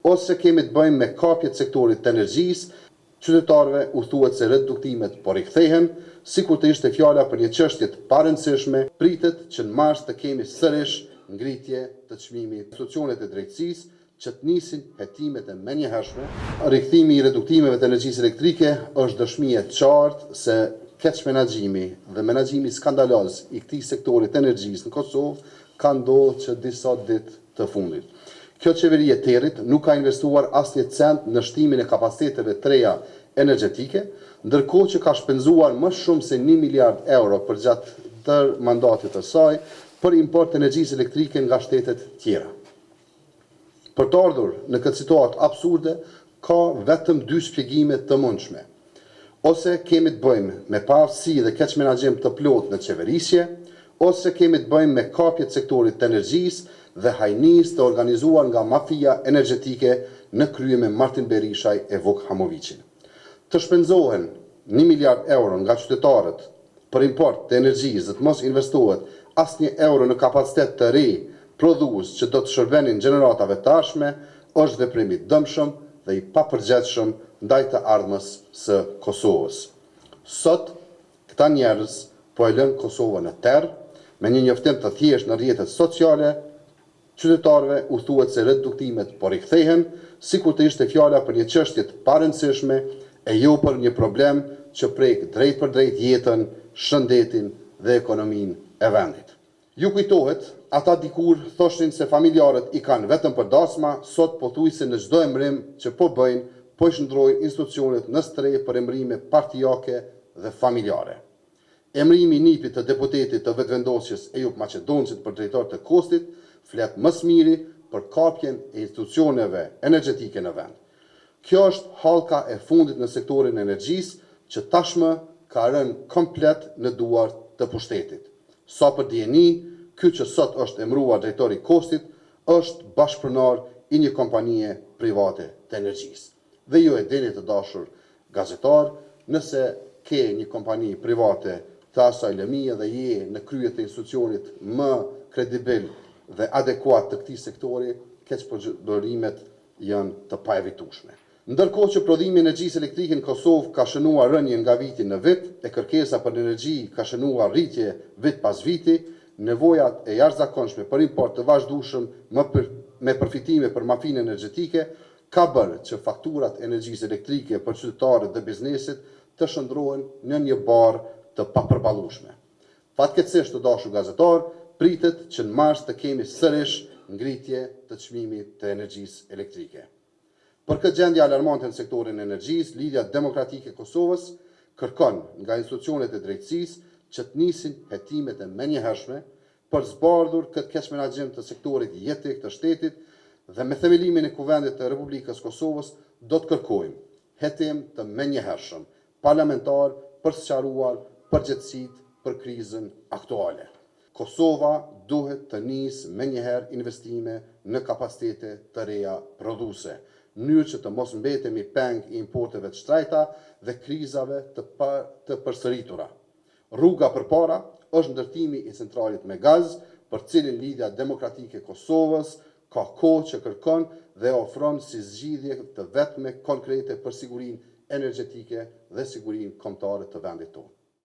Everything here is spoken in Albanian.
ose kemi të bëjmë me kapjet sektorit të energjisë, qytetarëve u thuhet se reduktimet po rikthehen, sikur të ishte fjala për një çështje të parëndësishme, pritet që në mars të kemi sërish ngritje të çmimit. Institucionet e drejtësisë që të nisin hetimet e menjëhershme. Rikthimi i reduktimeve të energjisë elektrike është dëshmi e qartë se keq menaxhimi dhe menaxhimi skandaloz i këtij sektori të energjisë në Kosovë ka ndodhur që disa ditë të fundit. Kjo qeveri e territ nuk ka investuar asnjë cent në shtimin e kapaciteteve të reja energjetike, ndërkohë që ka shpenzuar më shumë se 1 miliard euro për gjatë tërë mandatit të saj për import të energjisë elektrike nga shtetet tjera. Për të ardhur në këtë situatë absurde, ka vetëm dy shpjegime të mundshme. Ose kemi të bëjmë me parësi dhe keq menaxhim të plotë në qeverisje, ose kemi të bëjmë me kapjet sektorit të energjisë dhe hajnis të organizuar nga mafia energjetike në krye me Martin Berishaj e Vuk Hamovicin. Të shpenzohen 1 miliard euro nga qytetarët për import të energjisë dhe të mos investohet asnjë euro në kapacitet të ri prodhues që do të shërbenin gjeneratave të ardhshme, është veprim i dëmshëm dhe i papërgjegjshëm ndaj të ardhmës së Kosovës. Sot, këta njerëz po e lënë Kosovën në terr, me një njoftim të thjeshtë në rrjetet sociale, qytetarëve u thuhet se reduktimet po rikthehen, sikur të ishte fjala për një çështje të parëndësishme e jo për një problem që prek drejt për drejt jetën, shëndetin dhe ekonominë e vendit. Ju kujtohet, ata dikur thoshin se familjarët i kanë vetëm për dasma, sot pothuajse në çdo emrim që po bëjnë, po i shndrojnë institucionet në strej për emrime partijake dhe familjare. Emrimi i nipit të deputetit të vetëvendosjes Ejup Maqedonçit për drejtor të Kostit flet më së miri për kapjen e institucioneve energjetike në vend. Kjo është hallka e fundit në sektorin e energjisë që tashmë ka rënë komplet në duart të pushtetit. Sa për dieni, ky që sot është emëruar drejtori i Kostit është bashkëpronar i një kompanie private të energjisë. Dhe ju e dini të dashur gazetar, nëse ke një kompani private të asaj lëmie dhe je në krye të institucionit më kredibil dhe adekuat të këtij sektori, keqpërdorimet janë të paevitueshme. Ndërkohë që prodhimi i energjisë elektrike në Kosovë ka shënuar rënje nga viti në vit, e kërkesa për energji ka shënuar rritje vit pas viti, nevojat e jashtëzakonshme për import të vazhdueshëm me përfitime për mafinë energjetike ka bërë që fakturat e energjisë elektrike për qytetarët dhe biznesit të shndrohen në një barë të papërballueshme. Fatkeqësisht të dashur gazetar, pritet që në mars të kemi sërish ngritje të çmimit të energjisë elektrike. Për këtë gjendje alarmante në sektorin e energjisë, Lidhja Demokratike e Kosovës kërkon nga institucionet e drejtësisë që të nisin hetimet e menjëhershme për zbardhur këtë keq menaxhim të sektorit jetik të shtetit dhe me themelimin e Kuvendit të Republikës Kosovës do të kërkojmë hetim të menjëhershëm parlamentar për sqaruar përgjegjësitë për krizën aktuale. Kosova duhet të nisë menjëherë investime në kapacitete të reja prodhuese, në mënyrë që të mos mbetemi peng i importeve të shtrejta dhe krizave të përsëritura. Rruga përpara është ndërtimi i centralit me gaz, për cilin Lidhja Demokratike e Kosovës ka kohë që kërkon dhe ofron si zgjidhje të vetme konkrete për sigurinë energjetike dhe sigurinë kombëtare të vendit tonë.